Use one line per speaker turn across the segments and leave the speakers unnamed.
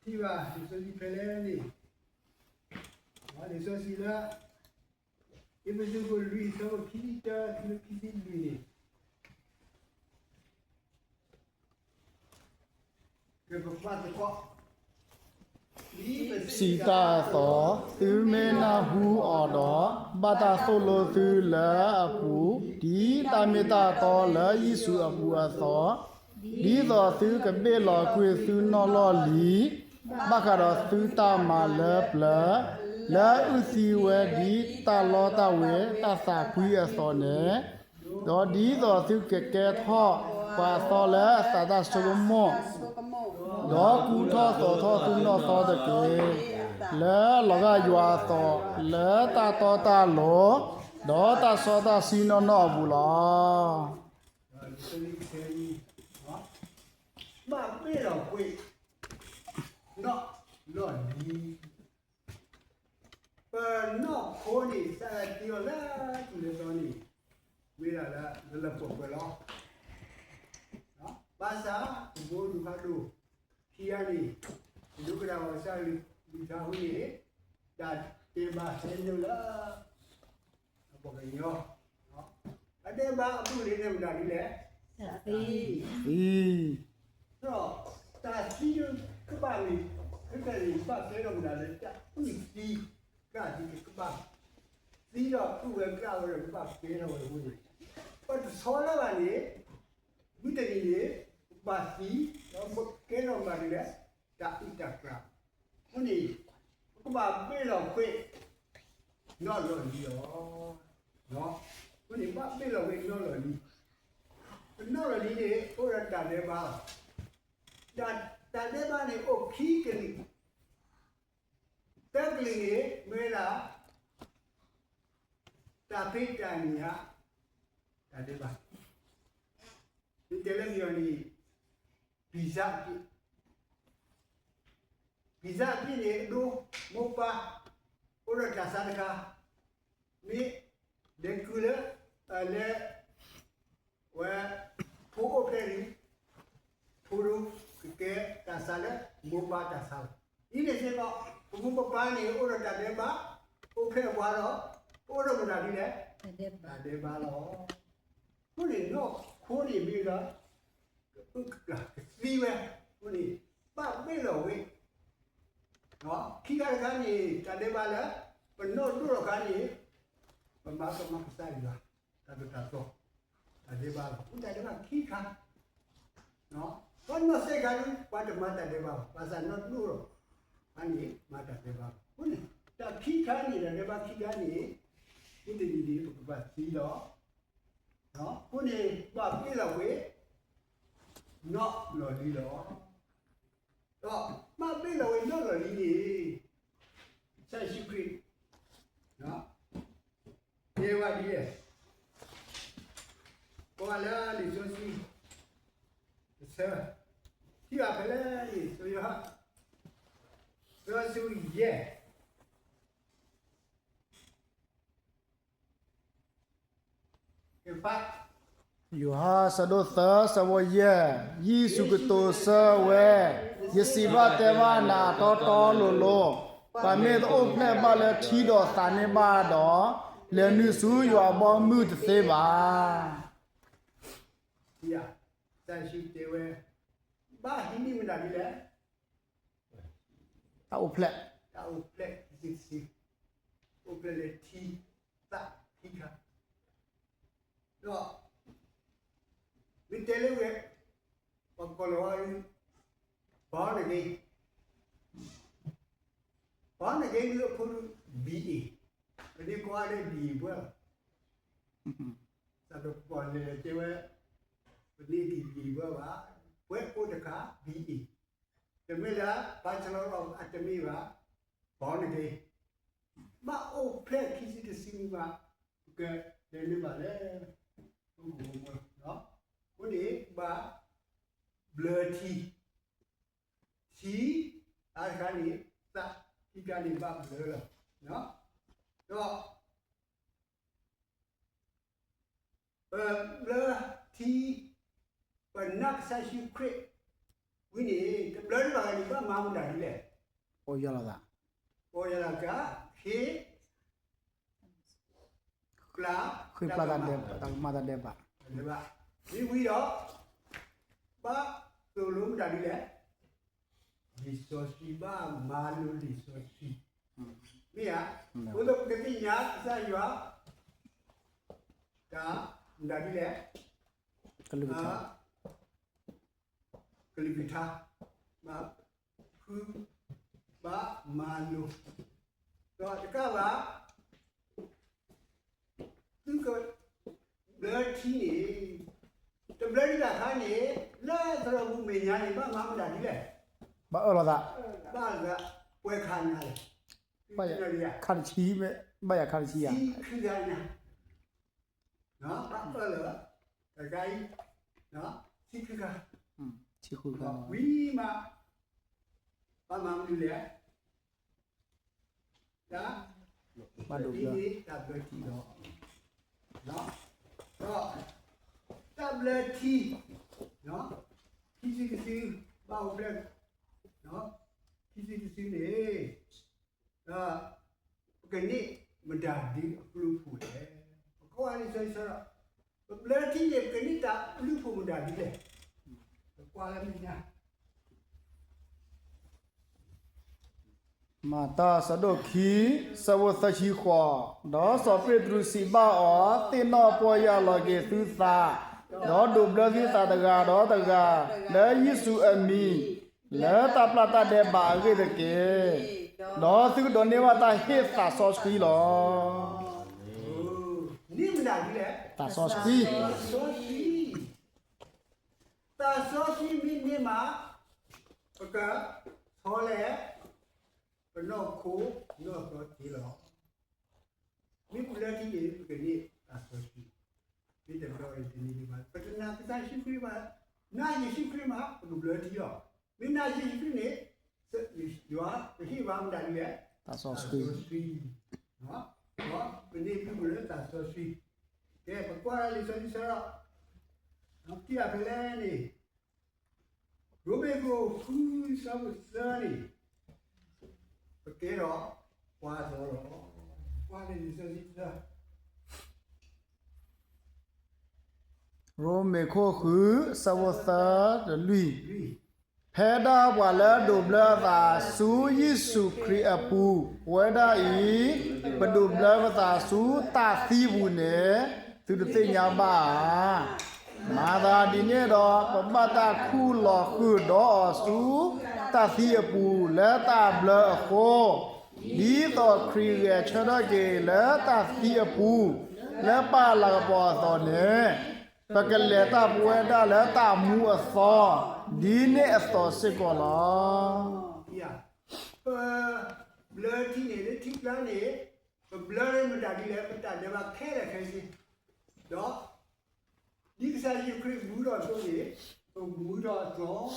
ที่ว่าดิโซซีเพลนี่ว่าดิโซซีละอีเวนต์ก็ลุยซะก็คิดจะคิดลุยนี่ก็ว่าแต่ก็
စီတာသောသူမေနာဟုအော်တော်ဘာသာဆိုလိုသူလာအပူဒီတာမေတာတော်လာယေရှုအပူအသောဒီသောသူကပေလောကွေသူနော်လောလီဘခရောသူတာမာလပလာလာဥစီဝဒီတာလောတဝေတသခွေအသောနေတော်ဒီသောသူကကဲထောပါသောလာသဒဆုမောđó cú thọ thọ tu nó thọ được kì lỡ lọ ga dọa thọ lỡ ta lọ đó ta so ta xin nó bù lọ
mà biết là quỷ nó đi nó khó đi sao tiêu là chủ đề đó đi bây giờ là phục về lo đó ba sáng bố đủ khá đủ khi anh đi lúc nào sao đi sao huy đạt tiền bạc thêm nhiều là một cái nhỏ ở đây ba bữa đi làm nào đi lẽ rồi ta chỉ các bạn đi cái gì bạn thấy làm nào đấy chắc không gì cả gì các bạn đi rồi tu về cao rồi các bạn thấy nào rồi vui còn số là bạn đi biết cái gì bà sĩ nó một cái nào mà đi đấy đã đi đặt ra cái gì các bạn biết là quê nó là gì đó nó cái gì bạn biết là quê nó là gì đấy ô là đặt để vào đặt để vào này ô khí cái gì tất cái gì mới là ta biết cái gì á đặt để vào thì cái là gì pizza ni do mopa ora kasarka mi dekule ale wa photo peri photo ke kasala mopa kasala ini se ko mopa ni ora ta de ba o phe wa lo ora mo da ni le de ba lo ko ni no ko ni bi la vì vậy mình bạn biết rồi đó khi cái gì cả đêm ba nữa mình nốt rồi cái gì mình bảo cho mắc sai rồi ta được trả số cả đêm ba cũng tại đó là khi khác nó con nó sẽ cái quan trọng mà tại đêm ba và sản nó đủ rồi anh ấy mà tại đêm ba cũng này ta khi khác gì là đêm ba khi cái gì cũng thì đi của bạn gì đó đó cũng này bạn biết là vậy nó là đi đó đó mà bây giờ nó là đi gì sai secret đó đi qua đi qua là đi cho gì sao thì à phải là đi rồi ha rồi sao gì cái phát
อยู่ฮะสะดุษะสวเยยีสุกโตสเวยสิบะเตวานาตอตอโลโลปะเมตโอเพบะเลทีดอสานิบาดอเลนุสุยัวบ่มุตเสบา
呀在是这位把hindi mo na nila
ตาอุเพล
tao plek si o plek ti ta ti ka đó mình tele we pa koloi born again lo pur be ni ko ade bi bo sa do pon le che we ni di bi bo ba we ko de ka be de me la bachelor of atomy ba born again ma o plek kisi de sing ba ke de ni ba le đó cái này ba blur tí ai cái này ta khi cái này ba blur rồi đó đó blur tí và nắp sai secret ဝိနေတပလရပါဒီဘာမာမတာဒီလေ
ဟောရလာတာ
ပေါ်ရလာကခေကလာ
ခွေပလာတဲ့တမတာတဲ့ပါ
ဒီပါဒီဝီတော့ပါဆိုလုံးတာဒီလေဒီဆိုစီပါမာလူဒီဆိုစီမီယာဘုဒ္ဓကတိညာစာရွာဒါဒါဒီလေ
ကလူချာ
ကလိပီသာမာခူဘာမာလူတော့တကပါသူကဘယ်ချီနေတဘယ်လာခါနေလာသရဘူးမညာနေဘာမှမတာဒီလေ
ဘာအော်လာတာ
ဘာကပွဲခါညာလေ
ဘာရခါချီပဲဘာရခါချီရ
စီခရညာနော်ဘာလဲတကယ်နော်စီခရ
ချီခုက
ဝီမာဘာမှမလုပ်လေဒါ
ဘာလို့
ဒီ
လဲ
tablet တော့နော်တော့ tablet နော်ဒီစီကစီဘာလို့လဲနော်ဒီစီကစီနေဒါကနေမဒါဒီအပလူဖူတယ်ကိုယ်အရင်ဆိုတော့ tablet ရဲ့ကနေတာအပလူဖူမဒါဒီလေကွာလည်းမညာ
မာတာစဒိုခီစဝသချီခွာဒေါ်စပရဒရုစီဘာအောတင်နောပေါ်ရလကေသူသာဒေါ်ဒုဘလစီသာတကာဒေါ်တကာလဲယေစုအမီလဲတပလာတတဲ့ဘာဂေတကေဒေါ်သူဒိုနေဝတာဟေသာဆောစခီလော
နိမနာကြီးလေ
တာဆောစခီ
ဆိုစီတာဆိုစီမီနေမှာပကဆောလေဘနောကိုနောတော့ဒီလောမိပလက်ကြီးရဲ့ကနေတာဆိုစီဒီတော့ဒီနေ့မှာပတနာပစာရှိခရီမှာနာရရှိခရီမှာဘလူလက်ကြီးရောမိနာရှိခရီနေရွာဒီဘာမှမတယ်လေ
တာဆောစခီ
နော်နော်ဘယ်နေပြီလဲတာဆိုစီကဲပကွာလေးဆိုဒီစရာနော်ကြည့်ရဖလဲနေရိုဘေကိုဖူးစမ်းစမ်းနေပကဲတော့ပွားတော့ပွားလေးဆိုဒီစရာ
ရိုမေခိုခုစဝသာဒလူီ
ဒီ
ဖဲဒါဘွာလာဒိုဘလာသာစူယေစုခရီအပူဝဲဒါဤဘဒိုဘလာသာစူတာသီဘူးနေသူတသိညာပါမာသာဒီနေ့တော့ပမတာခုလောခုတော့စူတာသီအပူလက်တာဘလာခိုဒီတော့ခရီရဲ့ချရကေလက်တာသီအပူလက်ပါလာပေါ်တော့နေပကလေတာပွဲဒါလက်တာမူအသောဒီနေ့အသောစစ်ကောလား
ဒီရဘလတီနေလေထိကလာနေဘလရမတာဒီလေပတာတယ်မှာခဲရခဲစီတော့ဒီကစားယူခရစ်ဘူးတော့ဆိုနေဘူးတော့တော့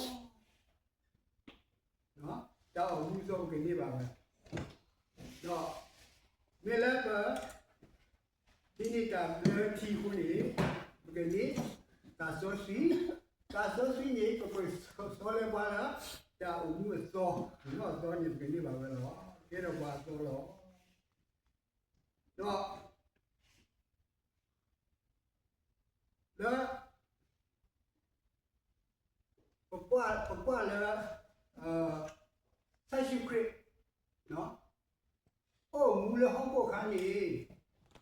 နော်တော့ဘူးဆိုကနေပါမယ်တော့မေလပဒီနေ့ကဘလတီခုနေကနေတာဆိုစီနေကိုဆိုလေပါလားဒါအမှုစောနော်စောနေကနေပါပဲတော့ကဲတော့ပါစောတော့တော့လာပကွာလာဆက်ရှိခရနော်အိုမူလဟောဖို့ခါနေ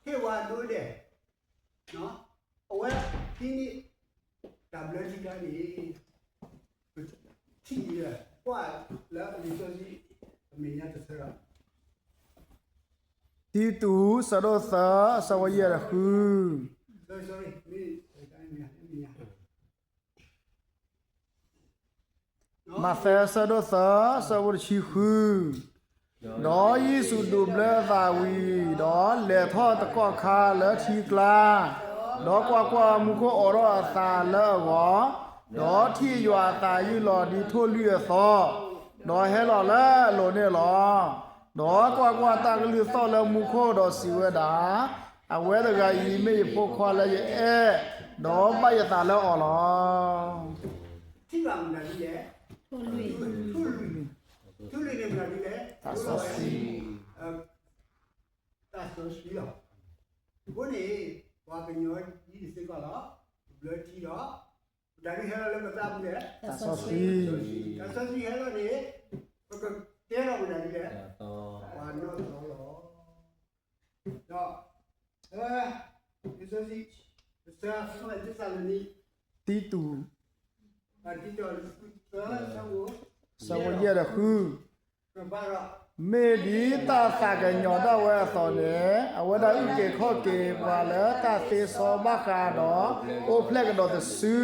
ခေဝါလို့တဲ့နော်အဝဲဒီနေ့ဒါဘလကြီးကနေတီးရကွာလာဒီဆိုစီအမေညာတဆရာ
တီတူစရောသာစဝရခု
sorry မေးတိုင်းမြတ်မြတ်
မဖဲစရောသာစဝရချီခုဒေါ်ယေစုဒုဘလသာဝီဒေါ်လေထောတကောခါလထီကလာဒေါ်ကွာမူကိုအော်ရသာလောဒေါ်ထီရွာသာယူလော်ဒီထိုလျေသောဒေါ်ဟဲလော်လဲလောနေလောဒေါ်ကွာတာကလူသောလမူခိုဒေါ်စီဝဒါအဝဲတကဤမေဖို့ခွာလဲရဲ့ဒေါ်ပယတာလောအော်လော
ထိပါမလားဒီလေ သူလေးနေမှာဒီလေတာဆောစီရောဘုန်းကြီးဘာကညောဒီစိတ်ကလားဘလချီတော့ဒါရီဟဲလည်းမသားဘူးလေ
တာဆောစီ
တာဆောစီဟဲလည်းနေဘကတဲတော့ဘူးဒါဒီလေဘာလို့တော့ဒီဆိုစီစာဆိုတဲ့စာလနီ
တီတူ
ပါတီတော်စာဆော
စဝရရခု
ဘာရ
မေဒီတာစာကညောတော့ဝဲဆောနေအဝဒဥကေခော့ကေပါလေတာသေစောဘခါတော့အိုဖလက်တော့တဆူ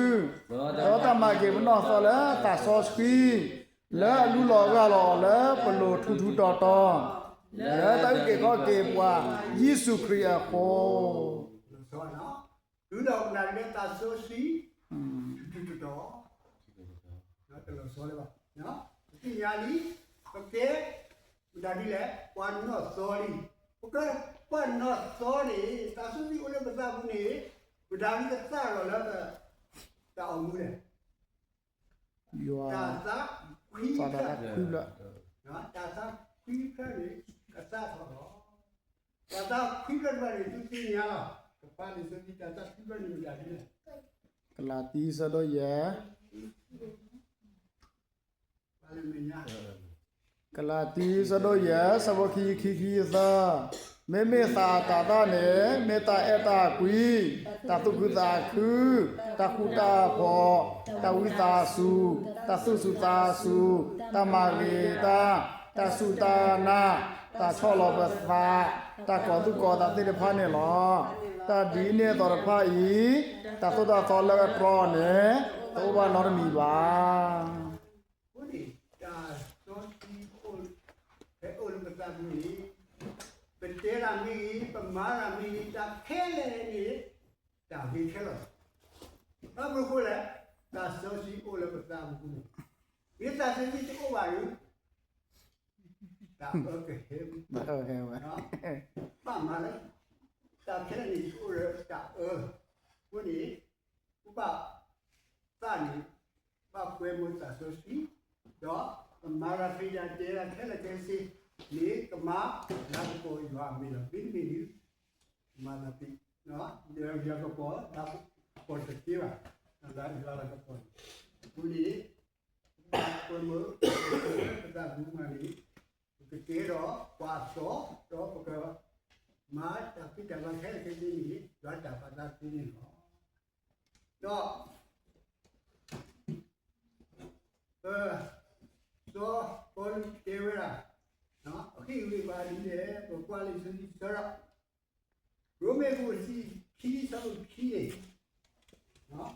တော့တမကေမနော်ဆောလေတာဆောစခီလဲလူလောကလောလဲပလိုထူထူတော်တော်လဲတိုကေခော့ကေပွားယေရှုခရစ်ဟော
ဆိုနော်လူတော်နာနဲ့တာဆိုစီတူတော်နော်တယ်လို့ဆိုလေပါနော်ဒီယာလီโอเคဒါဒီလေ1 not sorry โอเค1 not sorry တာဆိုစီဦးလည်းမသားဘူးနေဒါဒီကစားတော့လားတာအောင်မှုလေ
ယော
တာသာခွီး
စာတာခုလ
နော်တာသာခွီးဖက်လေကစားတော့တာသာခွီးဖက်ပါလေသူတင်ရလားပါလေစတိတာသာခွီးဖက်နေကြတယ်
ကလာတီစတော့ရ
ပါလေမညာ
ကလာတီစတော့ရစဝခီခီခီသာမေမေသာတာတာနေမေတာအတာကွီတတုကုတာခုတခုတာဖောတဝိတာစုတသုစုတာစုတမဂေတာတသုတာနာတချောလောပသာတကောတုကောတာတိဖာနေလောတဒီနေတော်ဖာဤတသုတာသောလကပရောနေတောဘာနောမီပါ
ဟုတ်တယ်ဒါတော့ဒီကိုဘယ်အိုလမတာဘူးပတေရာမီပမာရာမီတာခဲလေနေတာဘီခဲလို့အမခုလေဒါဆိုစီအိုလမတာဘူးဒီသာစစီကိုပါယူဒါโอเค
ဘာဟဲ့ဝါ
နော်ပါမလေတာခဲနေအိုရတာဘုန်းကြီးဥပသာနေပါကွယ်မတာဆိုစီတော့မာရာဖီယာတေရာခဲလေတဲစီလေကမာလာကိုရွာမီတော့ဘင်းမီမာနာပီနော်ဒီရရကတော့ဒါပေါ်စတီဝါဒါဒီလာကတော့ဘူးလီကိုမဒါဘူးမာလီque quiero cuatro dos porque más tapi dalam hal ini juga dapat ini no so pun kewira no oke ini bari deh berkualitas ini serap rumah kursi kiri sama kiri no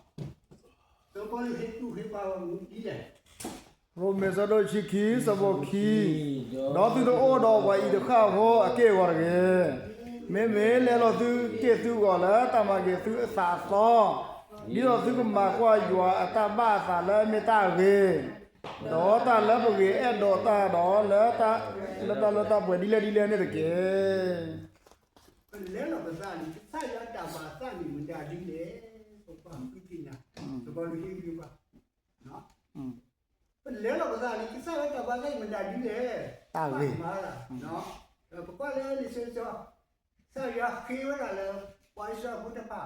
so pun itu hebat mungkin deh
ရိုမေဇဒိုချီခီစဘောခီတော့သူတို့အော်တော်ဝါဤတခါဟောအကေဝရကေမေမေလဲလို့သူကေသူကောလာတမကေသူအသာသောဒီတော့သူကမာကွာယွာအတမသာလဲမေတာဝေတော့တာလဲပကေအဲ့တော့တာတော့လဲတာလတာဘွယ်ဒီလဲနဲ့တကေ
လဲလို့ပစားနေဆိုင်ရတာပါစနေမတာဒီလေပပပြပြနာသဘောလေးပြပါနော်လဲလို့ပစားနေဆိုင်ရတာပါဆိုင်မတာဒီလေမာလာနော်ပပလည်းနေစေစောဆိုင်ရခေဝလာလဲဝိုင်းစားဘုဒ္ဓပါ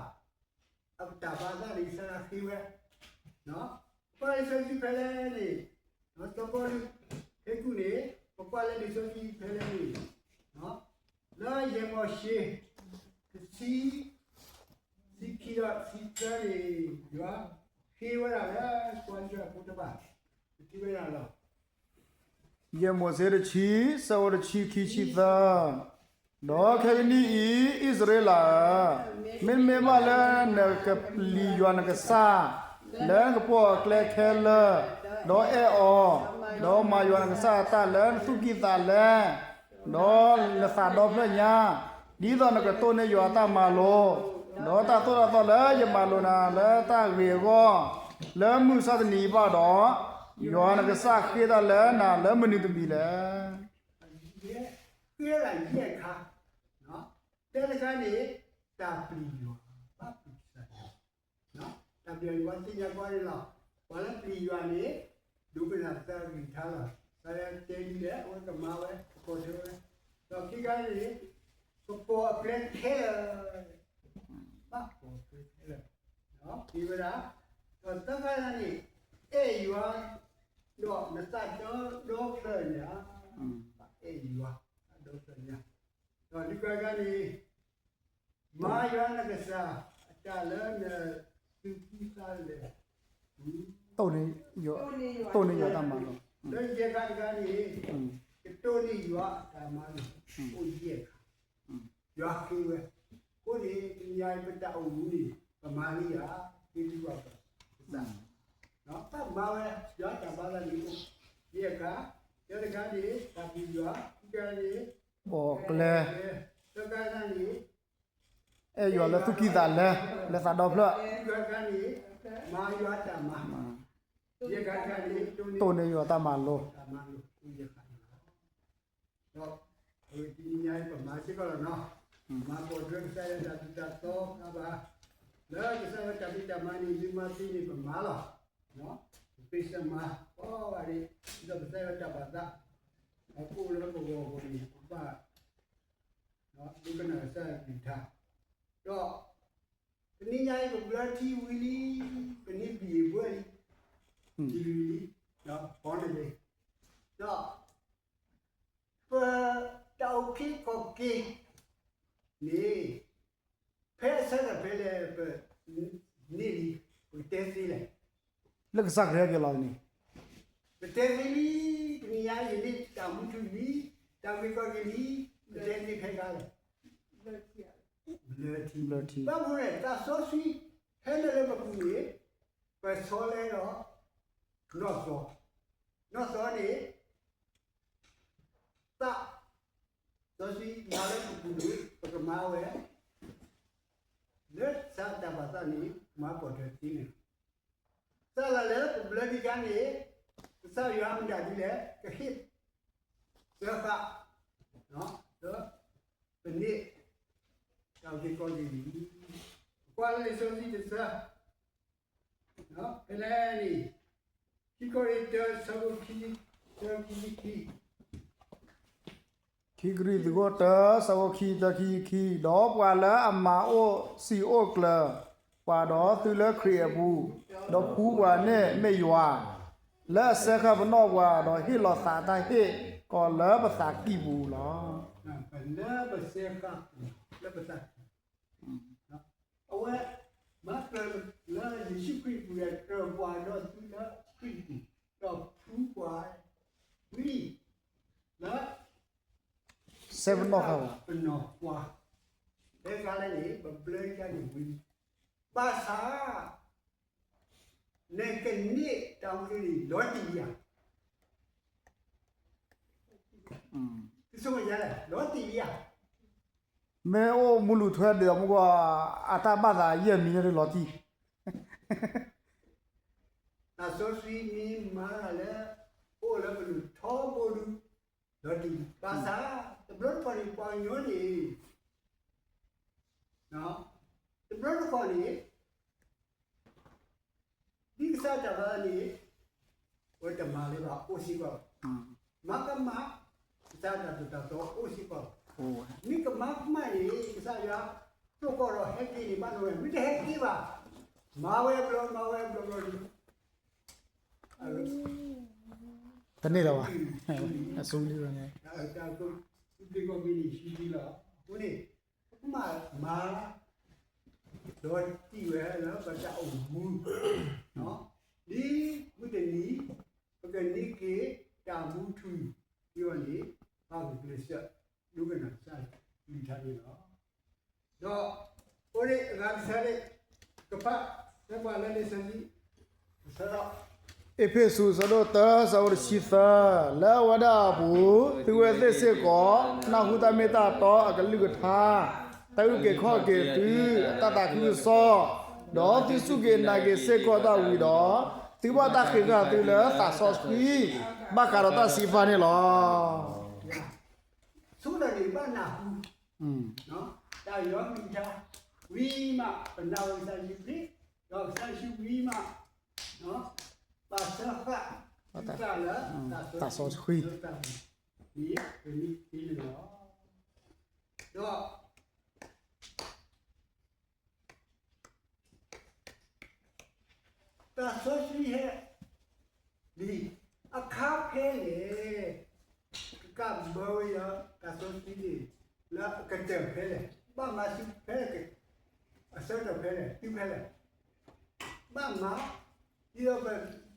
အပ်တာပါလာနေစားခေဝနော်ပပလည်းစေစီဖလဲနေနော်တော့ပေါ်ခေကူနေပပလည်းနေစေစီဖလဲနေနော်လာရေမရှိစီခီရာစီကရီရွာခေဝလာလဲကွန်ဂျာဘုဒ္ဓပါဒီဝဲလာလား
ယေမောဇေရချီစဝရချီခီချီသာတော့ခေနီဣသရေလမေမေမလာနကပလီယွန်ကဆာလန်ကပေါ်ကလက်ခဲလတော့အောတော့မာယွန်ကဆာတလန်သုကိတလန်တော့လဖာတော့ဖညာဒီတော့နကတိုနေယွာတာမာလောတော့တာတော့လဲယမာလောနာလဲတာရေကောလဲမှုစသနီပါတော့ယောနကစားခေဒလဲနာလဲမနိတမီလဲ
ပြေးလိုက်ရက်ခါနော်တဲလကနေတာပလီယောဘာပလီစားနော်တာပလီယောတင်ရကွာရလားဘာလဲပလီယောနေ လူကနာတာကြီးထားလာဆရာတေးကြီးလည်းဝတ်ကမာပဲပေါ်တယ်တော့ခိကလေးပေါ်ပလက်ခဲပါပေါ်တယ်နော်ဒီကရာတော့တက္ကရာနေအေးရွာတော့မစတော့ခရညာအေးရွာတော့ခရညာတော့ဒီကနေမာရွာနဲ့ကစားအတလည်းနဲ့သူပြီးသားလေ
တုတ်နေရောတမန်လို့
တော့ဒီကနေတိုးနေရွာတာမလို့ကိုကြီးရွာကြီးပဲကိုနေညာပတောက်ဘူးနေပမာလီယာဒီလိုပါနော်တမပဲရွာတာပါလာနေကိုဒီကရတဲ့ကနေတာပြီးရွာဒီကနေ
ပေါ်ကလဲ
တက္ကရာနေ
အဲရောလက်သူကိတာလဲစားတော့ဖလို့
ဒီကနေမာရွာတာမဒီကနေ
တုတ်နေရောတမန်လို့
တာမလို့ကိုကြီးတော့ဒီညာပမာရှိကလည်းနော်မာပေါ်ဒရက်ဆိုင်တာတူတာတော့အဘာလာကစားတာပိတမနီဒီမာစီနေပမာလားနော်ပိစမာဟောရီဒီတော့ဆိုင်တာပါတာအခုလည်းဘောဘောဒီပါနော်ဒီကနေ့စားဒီထားတော့ဒီညာရဲ့ဘလတီဝီလီပနိဘီဘွယ်ဒီလီနော်ဘောနေလေတော့တောက်ခိကိုကိနေဖဲဆရာဖဲလေနေလီကိုတဲစီလေ
လက်ကစားရဲကြလောင်းနေ
တဲစီလီဒီညာရဲ့ဒီတာမှုသူလီတာမီကိုကလီတဲစီခဲကားလေဘလတီဘာမို့လဲတာဆိုစီဟဲလေမပူနေပဲဆောလဲတော့နော့စောနေတာဆိုစီနားလည်းပူလို့ပကမာဝဲလက်စားတာပါတာနေမပေါ်တဲ့တင်းနေစားလာလေဘလဒီကနေစားရမ်းကြတယ်လေကခိစေခါနော်တော့ဒီနေ့တောက်ဒီကောဒီကွာလေဆိုစီတစားနော်ကလေးနီဒီကိုရတဲ့ဆောက်ခီဆောခီခီ
ခီဂရီဒီကိုတာစဝခီတခီတော့ပွာလာအမာအိုစီအိုကလပွာတော့သူလခရီဘူးတော့ဖူးပွာနဲ့မေယွာလက်ဆက်ခဘနော့ပွာတော့ဟီလောစာတာဟေကောလဘစာကီဘူးလား
La beseca, la beseca. Awe, maka la disipi punya terbuat tu la kritik, la puai, ni, la
7တော့ခါ
penuh puah. Sekarang ni berbelanja ni win. Bahasa, nak ni tahu ni loti dia. Semua jalan, loti dia.
မဲအိုမလူထွဲတယ်မကွာအတာဘာသာရဲ့မီရလော်တီ
Asosiasi ni mana le, oh le perlu tahu dulu, jadi bahasa sebelum paripuannya ni, nah sebelum kau ni, di kisah jalan ni, kita malu lah, usipa, maka mak kita dah tahu usipa,
ဟို
ni kemak mana ni kisah ya, tu kalau heki ni mana ni, mesti heki bah, mawe belum.
တနေ့တော့ပါအစိုးလေးရနေ
Kalau tu kau bini sini lah, ni ma roti lah baca umum, no, ni mungkin ni, bukan ni ke tamu tu, dia ni apa kerja, juga nak saya lihat ni lah. Do, oleh orang saya kepak, saya malah ni sini, saya
အဖေဆူစတော့တာဇောရရှိသာလာဝဒါဘူးသူဝဲသစ်စစ်ကောနာဟုတမေတာတော့အကလူကထားတုတ်ကေခော့ကေသူတတခုစောတော့သူစုကေနာကေစေကောတာဝီတော့သူဘတာခေကသူလဲသာဆော့စပီဘကာရတာစီဖာနေလော
sudah di mana?
อืม
no, dah yang minta wima penawar saya sendiri, kalau saya wima, no, bahasa တာလားတာဆောခွေးဒီဒီလောတော့တာဆောခွေးဟဲ့ဒီအခါဖဲလေကဘောရတာဆောခွေးလာကတဲ့ဖဲလေဘာမှစဖဲလေအစတော့ဖဲလေဒီဖဲလေဘာမှဒီတော့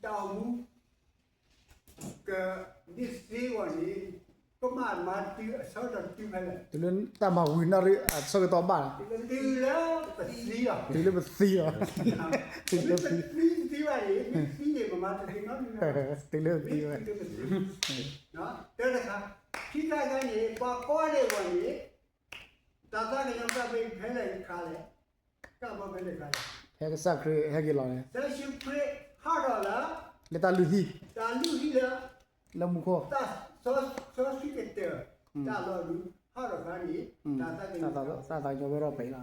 တောင်းမှုကဒီစီဝနီကမန်မာတီဆောတော့ဒီဖဲလေ
ဒီလိုတမဝီနာရီအစကတော့ပါ
ဒီလားပစီရ
ဒီလိုမစီရ
ဒီပါလေဒီနေမမတည်နော်
ဒီလိုစီရ
နော်တဲ့ခါခိကကနေပါကောလေဝင်တာတာနေတော့ပဲဖဲလေခါလေကမပဲလေခါလေ
ဟဲကစခရဟဲကလောနေ
ဆက်ရှိဖရဟာတော့လား
လက်တလူဟီ
တာလူဟီလား
လမှုခေါ်
တာဆောရှိကတဲ့တာလောလူဟာတော့ခါနေတာတာနေ
စာသားကျော်တော့ပိလာ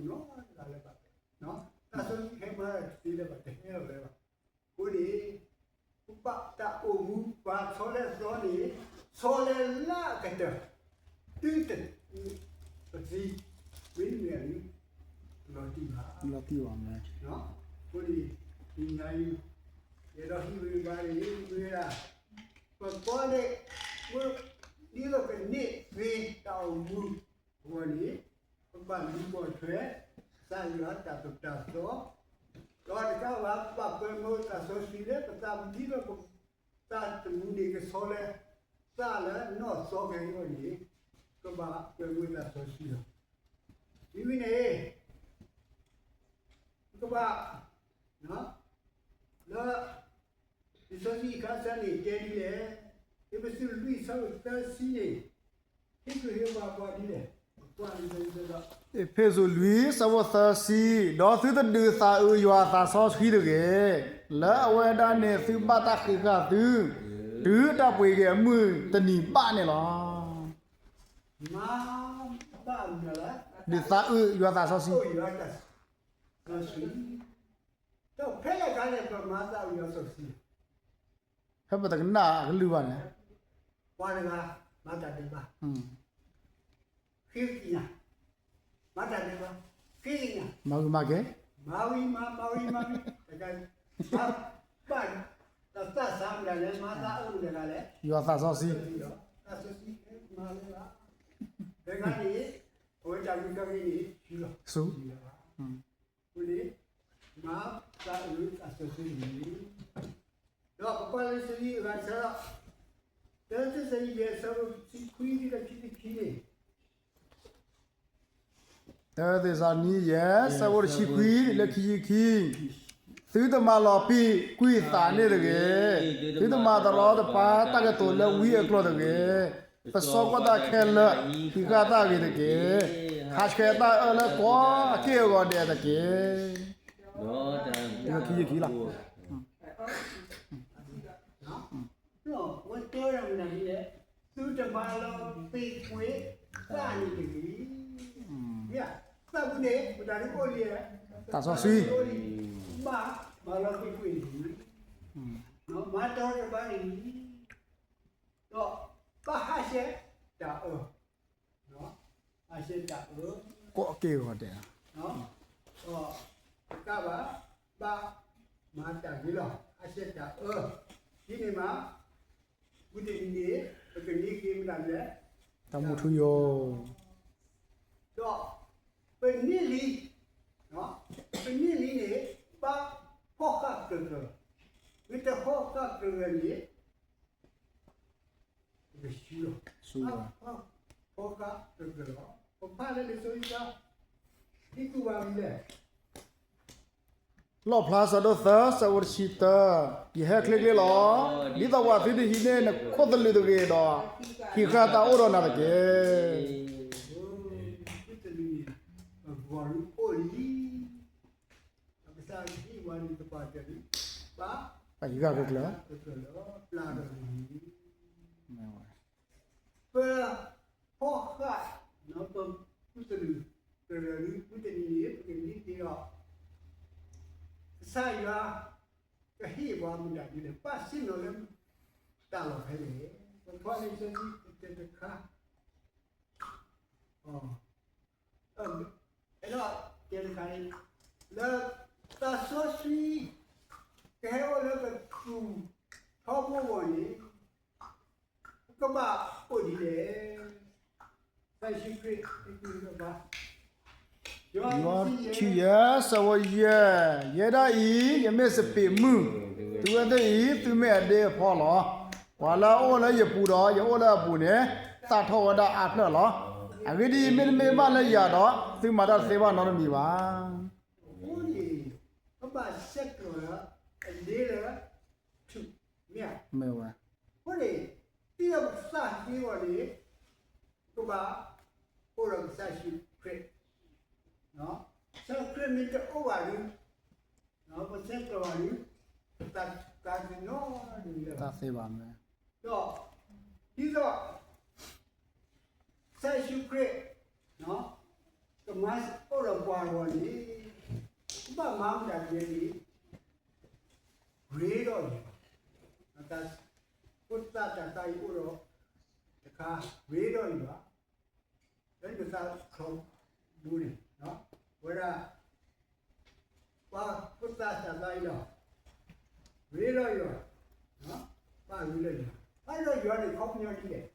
နော်ဒါလည်းပါနော်တာဆိုဟဲ့မှာဒီလည်းပါတယ်ဟဲ့လည်းပါကိုဒီဥပတာအမှုပါဆောလဲစောနေဆောလဲလာကတဲ့တူတဲ့ပစီဝင်းနေရီလော်တီပါ
လောက်တီပါမယ်
နော်ကိုဒီနိုင်ရတော့ဟိဝီပါရီဝီရာပေါ်လေကိုဒီလိုကနေဝေးတောင်းမှုဘောနီဘာလူပေါ်ထွဲစာရတာတော့တော့တကဘာပပမို့တာဆိုစီလေပတာဒီလိုကိုတာတူနေကဆောလဲစာလဲနော်ဆောခဲရောနီကဘာပဝေးတာဆိုစီရောဒီဝိနေကဘာနော်လာဒီဆိုစီကစားနေကြတယ်လေဒီပစီလူဆောက်တာစီနေဟိကိုရောဘာဒီလေကွာဒီတော့
ဖေဇူလူစဝသစီဒေါ်သတဒူသာဥယွာသာဆောခီတကေလာအဝဲတာနေသုပတခိကသူဒူတပွေကေမှုတဏီပနေလား
မာပါမလား
ဒီသာဥယွာသာဆောစီ
ကိုရတာဆိုစီတော့ဖဲရကားလည်းပမာသာရဆိုစီ
ဟဘတကနာကလူပါနေ
ဝါရကမာတာတယ်ပါ ခိညာမာတာတယ်ပါခိညာ
မောင်မကေ
မာဝီမာတကယ်ဘာပါတာသမ်းတယ်မာတာအုပ်တယ်ကလည်း
ယွာသာဆောစီ
တာဆိုစီမာလည်းပါဒါကနေဟိုကြောင့်ကကြီးရှိလို့
စု
ကိုလေမာတာအုပ်အဆိုစီတော့ပပလေးစီရစားတဲ့စိတ်ရဲ့ဆောစီခွေးကြီးကကြီးနေ
တဲ့ဒီဇာနီရဲ့စဝရရှိခွီလက်ခီခီသုတမလောပိကွိတာနေတကေသုတမတရောတပါတကတောလဝီအကလောတကေပစောကတာခဲလဒီကတာကေတကေခါခဲတာအလကောအကေရောတဲ့တကေ
နော်တန်
ဒီခီခီလား
နော်တော့ဝန်တော်ရမလားဒီလေသူတမလုံးပိခွေစာနေပြီညသတ်ဘူးနေဘုရားကိုလေ
တာဆောစီ
မာလောပိခွေနော်မာတော်ရပါနေတော့ပါဟာရှေတာနော်ဟာရှေတာ
ကိုအကေရောတဲ့
နော်ဟောကဘာဘာမာတာဒီလောဟာရှေတာဒီနေ့မှာဘုဒ္ဓဒီနေ့ပကနိကိမလာလေ
တမှုထူယော
တော့ပနိလီနော်ပနိလီနေပါဟောကကရဝိတဟောကကရလေမရှိလို့
စု
ဟောကကရဟောပါလေဆိုရတာဒီကူပါမလဲ
လောဖလာစဒသစဝရရှိတာဒီဟက်လေကေလောဒီတော့ဝါသီဒီဟိနေနခိုဒလူတကေတော့ခိခတာအောရနာတကေ
ဘောလူအိုလီအပစာကြီးဝါနီတပါတယ်ပါ
ပါယူကကကလာ
လာတယ်ပါဟောခါနော်ပပုတလူပရလူပုတနီပကနီတီရောစာယာကဟိဝါမူဒါ ဒီလေပတ်စင်လို့လည်းတာလို့ခဲလေဘာထွားနေစသည်တဲ့ခါအော်အဲ့တော့ဒီခါလေးလာတာဆိုစီကဲဝလည်းကူထောက်ဖို့ဝင်ကဘာပို့ဒီလေဆက်ရှိခရစ်ဒီကဘာ
ယောချီယာစဝယေယေဒါဤယမေစပေမူသူအတဲ့ဤသူမဲ့အတဲ့ဖောလောဝါလာအိုလည်းယပူတော်ယောလာပူနေသထောဝဒအဖလောအဂိဒီမေမေမလည်းရတော့သူမတာစေဝနော်မီပါ
ဦးကြီးကဘာစက်ကောအလေးလားသူမြတ်
မေဝ
ဟုတ်လေဒီကစားဒီဝလေကဘာပိုရစားရှိခရစ်နော်ဆက်ခရစ်မြတ်အိုဝါလူနော်ဘာစက်ကောလူတတ်ကာဒီနိုဒီလေ
တာစေပါမယ်
တော့ဒီတော့ဆက်ရှိခရစ်နော်ကမတ်အိုရပွားဝလေဘာမှမတတ်ရဲ့ဒီရေတော့အတတ်ပုတ္တတာတိုင်ဥရောတခါရေတော့ယူပါအဲ့ဒီစားခေါ်ဘူးနေနော်ဝရပါပုတ္တတာတိုင်တော့ရေတော့ယူနော်ပါယူလိုက်အဲ့တော့ယူရတယ်ခေါင်းညော်ကြည့်တယ်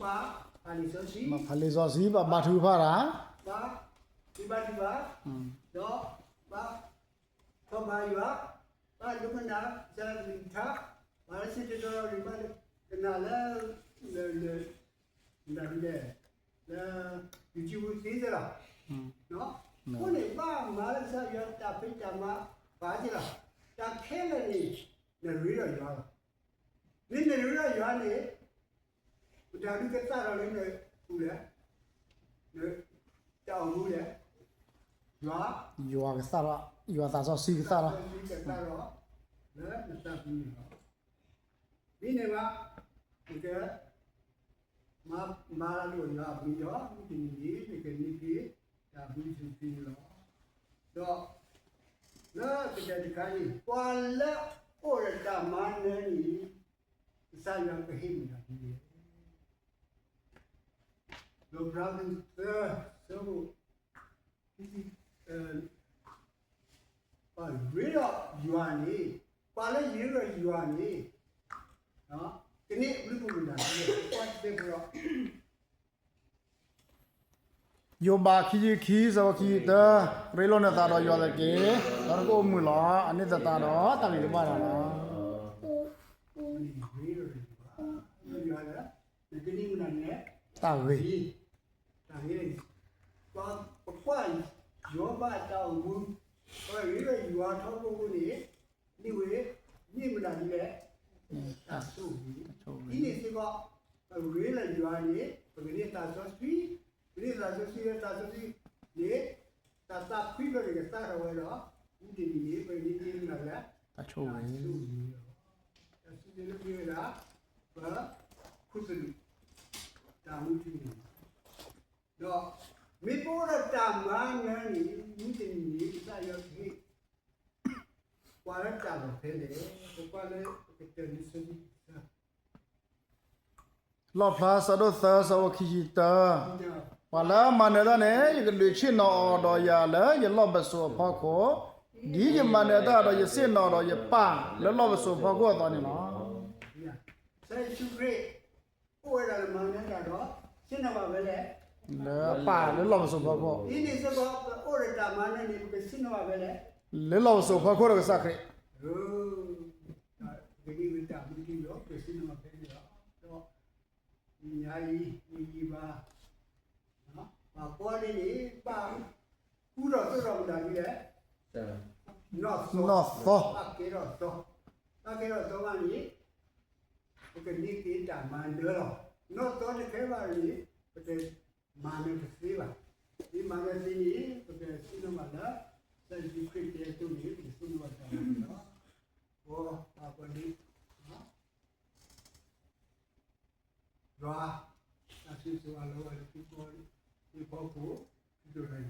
ပါပါလီဆိုစီ
မဖလေစောစီပါဘာထူဖာတာ
ပါဒီပါတော့ပါခေါ်ပါယူပါလူမနာဇာလီသာဘာစစ်တော်ရီပါကနာလာလေနာဒီလေလာယူချီဘူးသေးသလားနော်ဘုန်းကြီးပါမာရစာရတာဖိတမပါကြလားတာခဲလေနေရီရရွာနေရီရရွာနေဒါဒီကစားရလေးနေဘူးလေနေတောင်းဘူးလေရွာ
ယောကစားရယောသာစောစီကစားရ
ဒီကစားရလေမစားဘူးဒီနေ့မှာဒီကမာလို့ရပြီးတော့ဒီနေ့ဒီကနေ့ဒီဒါဘူးသူပြီးတော့လာတဲ့ခိုင်ပွာလာအိုရတာမန်နေစာရကဟိမနာဒီလောဘရာဒန်ဆိုဒီပါရီရောယူအန်နေပါလေရေရောယူအန်နေနော်ဒီနေ့ဘယ်လိုလုပ်လဲပတ်တယ်ဘရော
ယောဘာခီခီဇောခီတရေလောနတာတော့ယောတဲ့ကေတော့ကိုမူလာအနိတတာတော့တာလီပါတာလား
ရေရောယူအန်လာဒီနေ့မနာနဲ့
တာဝေ
ဒါရေးပါပွားရောပါတောင်းဘူးဟောရေရောယူအန်ထောက်ဖို့နေဒီဝေညမနာကြီးလေအဆူဒီနေ့စီကရေလာယူအန်နေပဂရိတာဆိုစီဒီလာဆိုစီတာဆိုစီနေတာတာဖိဘရကတာရဝဲတော့ဒီဒီပဲဒီဒီနာလာ
တချို့ဝေ
အဆူဒီလိုပြေလာဘာခုစလူတာမှုတီတော့မေပေါ်တာမန်နန်ဒီဒီဒီစာရခိကွာရတာတော့ဖဲလေကွာလေကတည်းကစဒီ
လောဖလာစဒသဇောခီတာဝလာမနဒနဲ့ယကလူချင်းတော်တော်ရလဲယလောဘဆောဖောခောဒီယမနဒတော့ယစင်တော်တော့ယပါလောလောဘဆောဖောခောတော်နေနော်
ဆက်ရှုခရပိုရလာမန်နန်ကတော့ရှင်းတော့ပဲလေ
လဲပါလောလောဘဆောဖောခော
ဒီနေ့စတော့ဩရတာမန်နန်ဒီကရှင်းတော့ပဲလေ
လဲလောဘဆောဖောခောတော့စခရ
ဟိုဒီဝိတာဘူးဒီတော့ရှင်းတော့ပဲလေတော့ညာကြီးပါနော်ပါပေါ်နေနေပါဥတော်တော်တာကြီးလေ
ဆာ
နော်
နော်သော
ပါကေတော့ကနေကနေ့တေးတာမန်တော့နော်တော့တခဲပါလေပတဲ့မာနစေးပါဒီမာနစေးကြီးပတဲ့စီနမလာစัจ จิခရစ်တဲ့သူကြီးဒီစုနမတာနော်ဟောပါပဒီနော်ရာအစီအစဉ်အလောအစီပေါ်ဒီပေါ်ကိုဒီလိုလိုက်